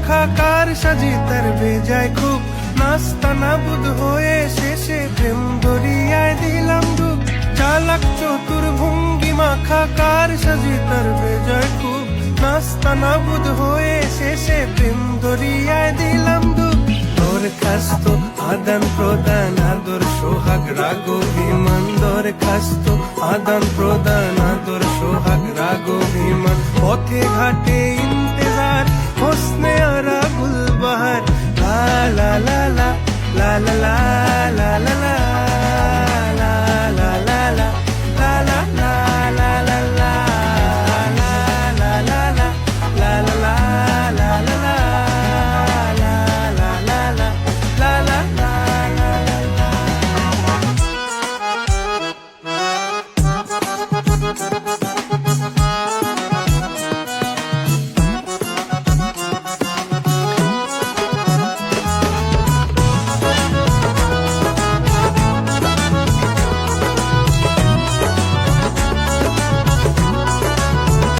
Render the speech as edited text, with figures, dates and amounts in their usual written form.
মাখা কার সাজি তার বেজায় খুব নাস্তা নাবুদ হয়ে শেষে প্রেম দরিয়ায় দিলাম ডুব চালাক চতুর ভঙ্গি মাখা কার সাজি তার বেজায় খুব নাস্তা নাবুদ হয়ে শেষে প্রেম দরিয়ায় দিলাম ডুব দরখাস্ত আদান প্রদান আদর সোহাগ রাগ অভিমান দরখাস্ত আদান প্রদান আদর সোহাগ রাগ অভিমান পথে ঘাটে ইন্তেজার হোসনে আরা গুলবাহার লা লা লা লা লা লা লা